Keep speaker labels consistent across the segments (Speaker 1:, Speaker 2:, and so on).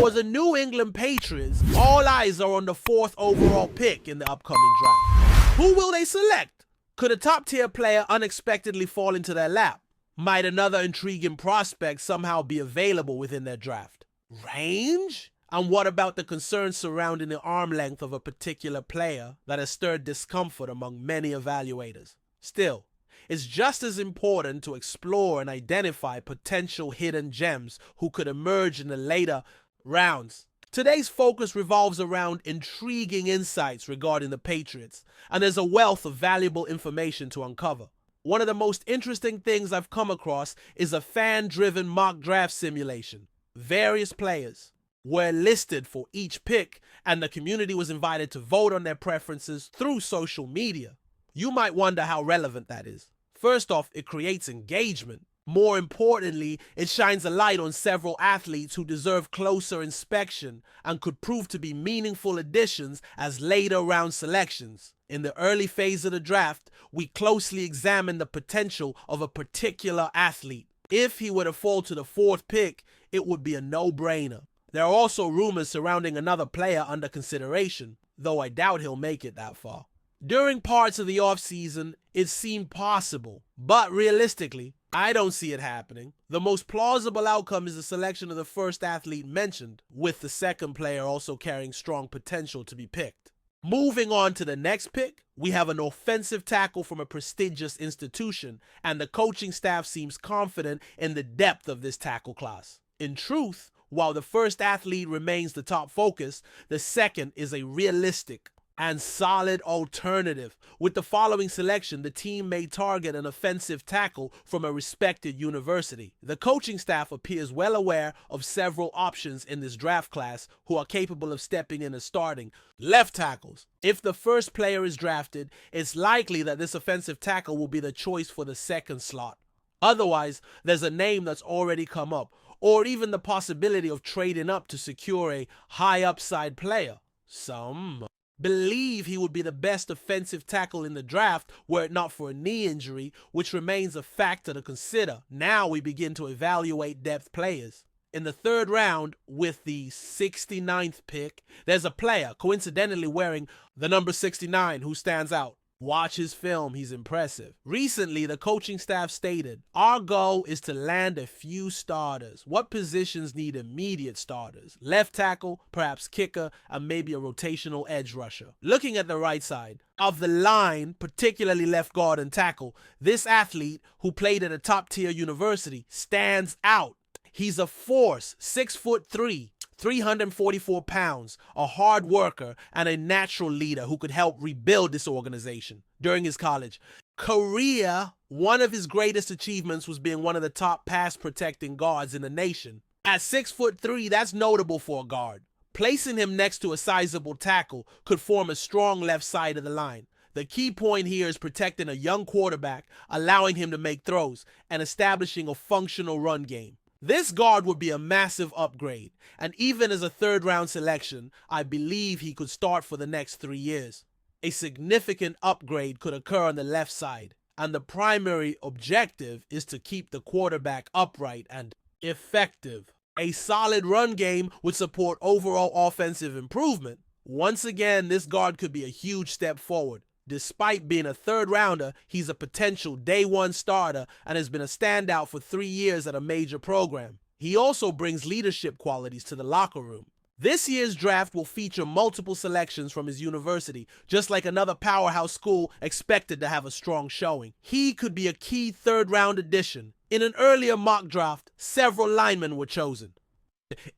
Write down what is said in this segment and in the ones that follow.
Speaker 1: For the New England Patriots, all eyes are on the 4th overall pick in the upcoming draft. Who will they select? Could a top-tier player unexpectedly fall into their lap? Might another intriguing prospect somehow be available within their draft? Range? And what about the concerns surrounding the arm length of a particular player that has stirred discomfort among many evaluators? Still, it's just as important to explore and identify potential hidden gems who could emerge in the later rounds. Today's focus revolves around intriguing insights regarding the Patriots, and there's a wealth of valuable information to uncover. One of the most interesting things I've come across is a fan-driven mock draft simulation. Various players were listed for each pick, and the community was invited to vote on their preferences through social media. You might wonder how relevant that is. First off, it creates engagement. More importantly, it shines a light on several athletes who deserve closer inspection and could prove to be meaningful additions as later round selections. In the early phase of the draft, we closely examine the potential of a particular athlete. If he were to fall to the 4th pick, it would be a no-brainer. There are also rumors surrounding another player under consideration, though I doubt he'll make it that far. During parts of the offseason, it seemed possible, but realistically, I don't see it happening. The most plausible outcome is the selection of the first athlete mentioned, with the second player also carrying strong potential to be picked. Moving on to the next pick, we have an offensive tackle from a prestigious institution, and the coaching staff seems confident in the depth of this tackle class. In truth, while the first athlete remains the top focus, the second is a realistic and solid alternative. With the following selection, the team may target an offensive tackle from a respected university. The coaching staff appears well aware of several options in this draft class who are capable of stepping in as starting left tackles. If the first player is drafted, it's likely that this offensive tackle will be the choice for the second slot. Otherwise, there's a name that's already come up, or even the possibility of trading up to secure a high upside player. Some believe he would be the best offensive tackle in the draft were it not for a knee injury, which remains a factor to consider. Now we begin to evaluate depth players. In the 3rd round, with the 69th pick, there's a player coincidentally wearing the number 69 who stands out. Watch his film, he's impressive. Recently, the coaching staff stated, "Our goal is to land a few starters. What positions need immediate starters? Left tackle, perhaps kicker, and maybe a rotational edge rusher." Looking at the right side of the line, particularly left guard and tackle, this athlete, who played at a top-tier university, stands out. He's a force, 6'3", 344 pounds, a hard worker, and a natural leader who could help rebuild this organization. During his college career, one of his greatest achievements was being one of the top pass-protecting guards in the nation. At 6'3", that's notable for a guard. Placing him next to a sizable tackle could form a strong left side of the line. The key point here is protecting a young quarterback, allowing him to make throws, and establishing a functional run game. This guard would be a massive upgrade, and even as a 3rd round selection, I believe he could start for the next 3 years. A significant upgrade could occur on the left side, and the primary objective is to keep the quarterback upright and effective. A solid run game would support overall offensive improvement. Once again, this guard could be a huge step forward. Despite being a 3rd rounder, he's a potential day 1 starter and has been a standout for 3 years at a major program. He also brings leadership qualities to the locker room. This year's draft will feature multiple selections from his university, just like another powerhouse school expected to have a strong showing. He could be a key 3rd round addition. In an earlier mock draft, several linemen were chosen.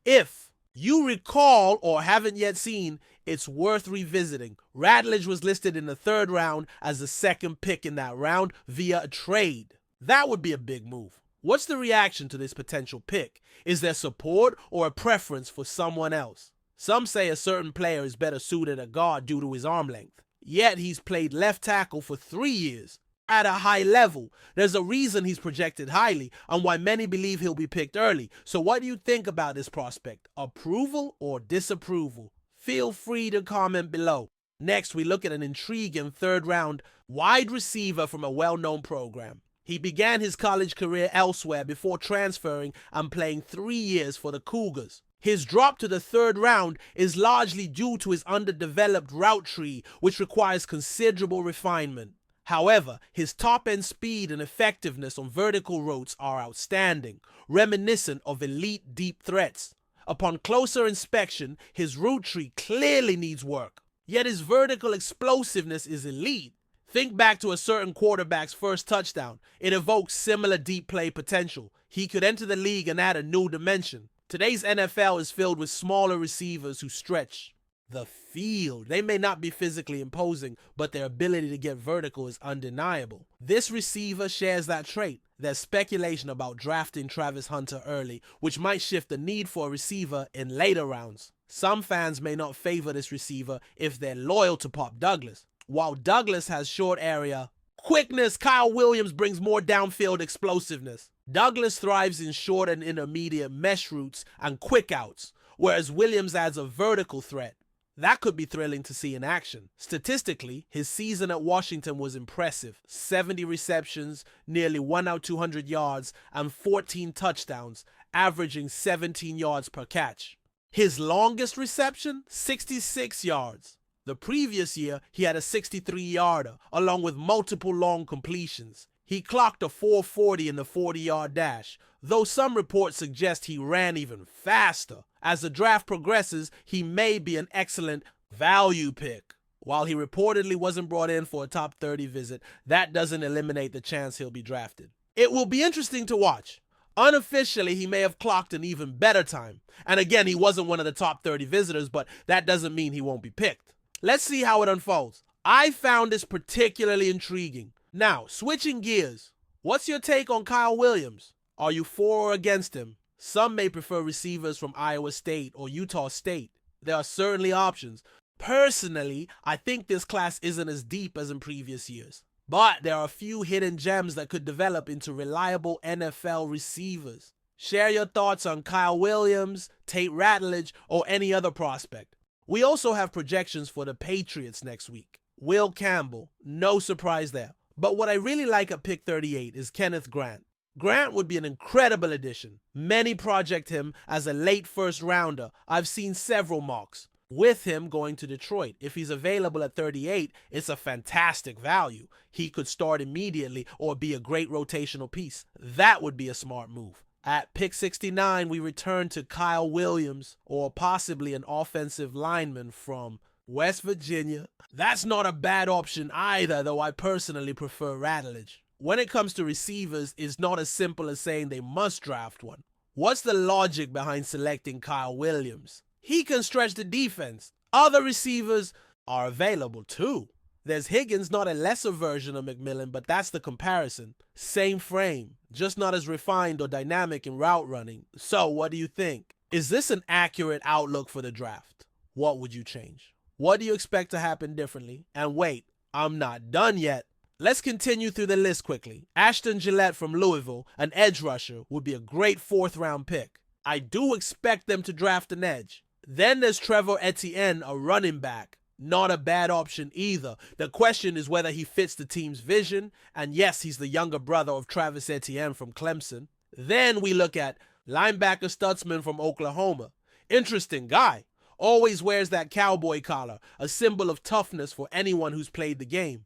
Speaker 1: If you recall or haven't yet seen, it's worth revisiting. Radledge was listed in the 3rd round as the 2nd pick in that round via a trade. That would be a big move. What's the reaction to this potential pick? Is there support or a preference for someone else? Some say a certain player is better suited at guard due to his arm length. Yet he's played left tackle for 3 years at a high level. There's a reason he's projected highly and why many believe he'll be picked early. So what do you think about this prospect? Approval or disapproval? Feel free to comment below. Next, we look at an intriguing 3rd round wide receiver from a well-known program. He began his college career elsewhere before transferring and playing 3 years for the Cougars. His drop to the third round is largely due to his underdeveloped route tree, which requires considerable refinement. However, his top-end speed and effectiveness on vertical routes are outstanding, reminiscent of elite deep threats. Upon closer inspection, his route tree clearly needs work, yet his vertical explosiveness is elite. Think back to a certain quarterback's first touchdown. It evokes similar deep play potential. He could enter the league and add a new dimension. Today's NFL is filled with smaller receivers who stretch the field. They may not be physically imposing, but their ability to get vertical is undeniable. This receiver shares that trait. There's speculation about drafting Travis Hunter early, which might shift the need for a receiver in later rounds. Some fans may not favor this receiver if they're loyal to Pop Douglas. While Douglas has short area quickness, Kyle Williams brings more downfield explosiveness. Douglas thrives in short and intermediate mesh routes and quick outs, whereas Williams adds a vertical threat. That could be thrilling to see in action. Statistically, his season at Washington was impressive. 70 receptions, nearly 1 out 200 yards, and 14 touchdowns, averaging 17 yards per catch. His longest reception, 66 yards. The previous year, he had a 63-yarder, along with multiple long completions. He clocked a 4.40 in the 40-yard dash, though some reports suggest he ran even faster. As the draft progresses, he may be an excellent value pick. While he reportedly wasn't brought in for a top 30 visit, that doesn't eliminate the chance he'll be drafted. It will be interesting to watch. Unofficially, he may have clocked an even better time. And again, he wasn't one of the top 30 visitors, but that doesn't mean he won't be picked. Let's see how it unfolds. I found this particularly intriguing. Now, switching gears, what's your take on Kyle Williams? Are you for or against him? Some may prefer receivers from Iowa State or Utah State. There are certainly options. Personally, I think this class isn't as deep as in previous years. But there are a few hidden gems that could develop into reliable NFL receivers. Share your thoughts on Kyle Williams, Tate Ratledge, or any other prospect. We also have projections for the Patriots next week. Will Campbell, no surprise there. But what I really like at pick 38 is Kenneth Grant. Grant would be an incredible addition. Many project him as a late first rounder. I've seen several mocks. With him going to Detroit, if he's available at 38, it's a fantastic value. He could start immediately or be a great rotational piece. That would be a smart move. At pick 69, we return to Kyle Williams or possibly an offensive lineman from West Virginia. That's not a bad option either, though I personally prefer Ratledge. When it comes to receivers, it's not as simple as saying they must draft one. What's the logic behind selecting Kyle Williams? He can stretch the defense. Other receivers are available too. There's Higgins, not a lesser version of McMillan, but that's the comparison. Same frame, just not as refined or dynamic in route running. So what do you think? Is this an accurate outlook for the draft? What would you change? What do you expect to happen differently? And wait, I'm not done yet. Let's continue through the list quickly. Ashton Gillette from Louisville, an edge rusher, would be a great 4th round pick. I do expect them to draft an edge. Then there's Trevor Etienne, a running back. Not a bad option either. The question is whether he fits the team's vision, and yes, he's the younger brother of Travis Etienne from Clemson. Then we look at linebacker Stutzman from Oklahoma. Interesting guy. Always wears that cowboy collar, a symbol of toughness for anyone who's played the game.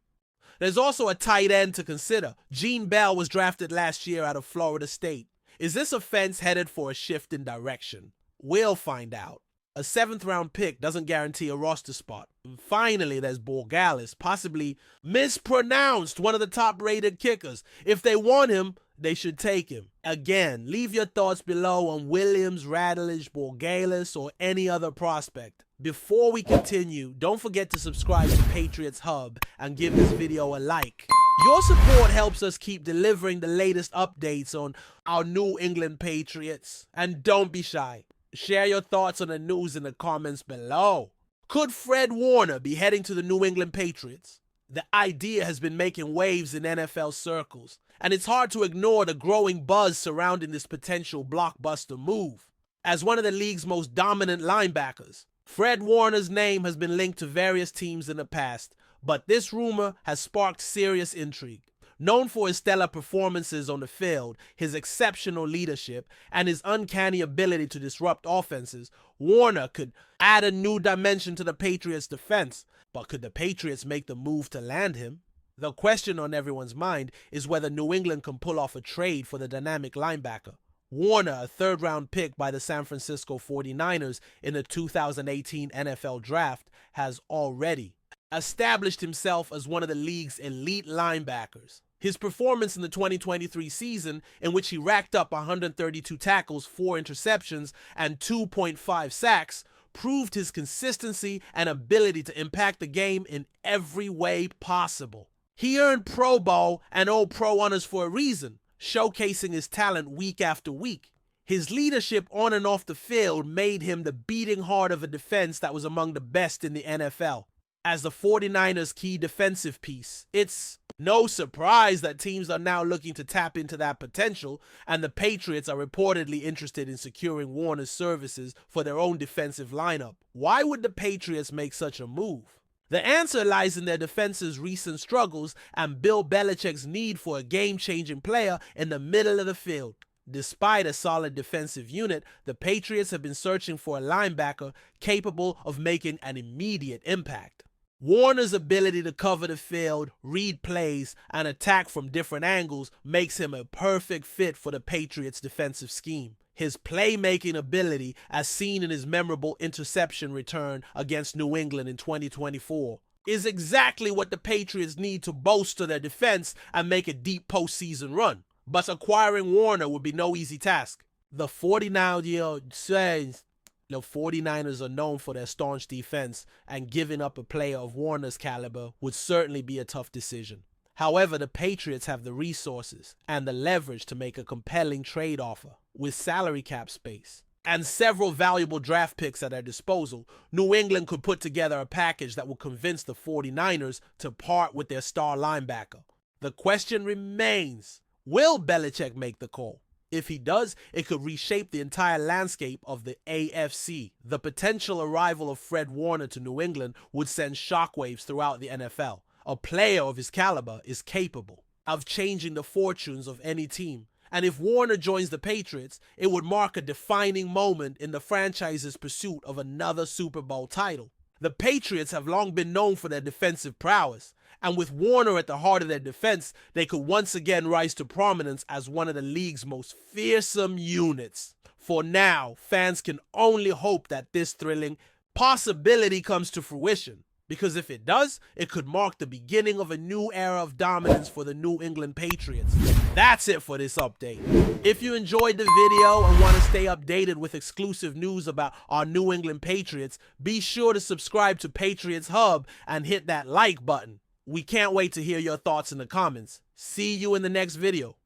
Speaker 1: There's also a tight end to consider. Gene Bell was drafted last year out of Florida State. Is this offense headed for a shift in direction? We'll find out. A 7th round pick doesn't guarantee a roster spot. And finally, there's Borgalis, possibly mispronounced, one of the top rated kickers. If they want him, they should take him. Again, leave your thoughts below on Williams, Ratledge, Borgalis, or any other prospect. Before we continue, don't forget to subscribe to Patriots Hub and give this video a like. Your support helps us keep delivering the latest updates on our New England Patriots. And don't be shy. Share your thoughts on the news in the comments below. Could Fred Warner be heading to the New England Patriots? The idea has been making waves in NFL circles, and it's hard to ignore the growing buzz surrounding this potential blockbuster move. As one of the league's most dominant linebackers, Fred Warner's name has been linked to various teams in the past, but this rumor has sparked serious intrigue. Known for his stellar performances on the field, his exceptional leadership, and his uncanny ability to disrupt offenses, Warner could add a new dimension to the Patriots' defense. But could the Patriots make the move to land him? The question on everyone's mind is whether New England can pull off a trade for the dynamic linebacker. Warner, a third-round pick by the San Francisco 49ers in the 2018 NFL Draft, has already established himself as one of the league's elite linebackers. His performance in the 2023 season, in which he racked up 132 tackles, 4 interceptions, and 2.5 sacks, proved his consistency and ability to impact the game in every way possible. He earned Pro Bowl and All-Pro honors for a reason, showcasing his talent week after week. His leadership on and off the field made him the beating heart of a defense that was among the best in the NFL. As the 49ers' key defensive piece, it's no surprise that teams are now looking to tap into that potential, and the Patriots are reportedly interested in securing Warner's services for their own defensive lineup. Why would the Patriots make such a move? The answer lies in their defense's recent struggles and Bill Belichick's need for a game-changing player in the middle of the field. Despite a solid defensive unit, the Patriots have been searching for a linebacker capable of making an immediate impact. Warner's ability to cover the field, read plays, and attack from different angles makes him a perfect fit for the Patriots' defensive scheme. His playmaking ability, as seen in his memorable interception return against New England in 2024, is exactly what the Patriots need to bolster their defense and make a deep postseason run. But acquiring Warner would be no easy task. The 49-year-old says the 49ers are known for their staunch defense, and giving up a player of Warner's caliber would certainly be a tough decision. However, the Patriots have the resources and the leverage to make a compelling trade offer. With salary cap space and several valuable draft picks at their disposal, New England could put together a package that will convince the 49ers to part with their star linebacker. The question remains, will Belichick make the call? If he does, it could reshape the entire landscape of the AFC. The potential arrival of Fred Warner to New England would send shockwaves throughout the NFL. A player of his caliber is capable of changing the fortunes of any team. And if Warner joins the Patriots, it would mark a defining moment in the franchise's pursuit of another Super Bowl title. The Patriots have long been known for their defensive prowess, and with Warner at the heart of their defense, they could once again rise to prominence as one of the league's most fearsome units. For now, fans can only hope that this thrilling possibility comes to fruition, because if it does, it could mark the beginning of a new era of dominance for the New England Patriots. That's it for this update. If you enjoyed the video and want to stay updated with exclusive news about our New England Patriots, be sure to subscribe to Patriots Hub and hit that like button. We can't wait to hear your thoughts in the comments. See you in the next video.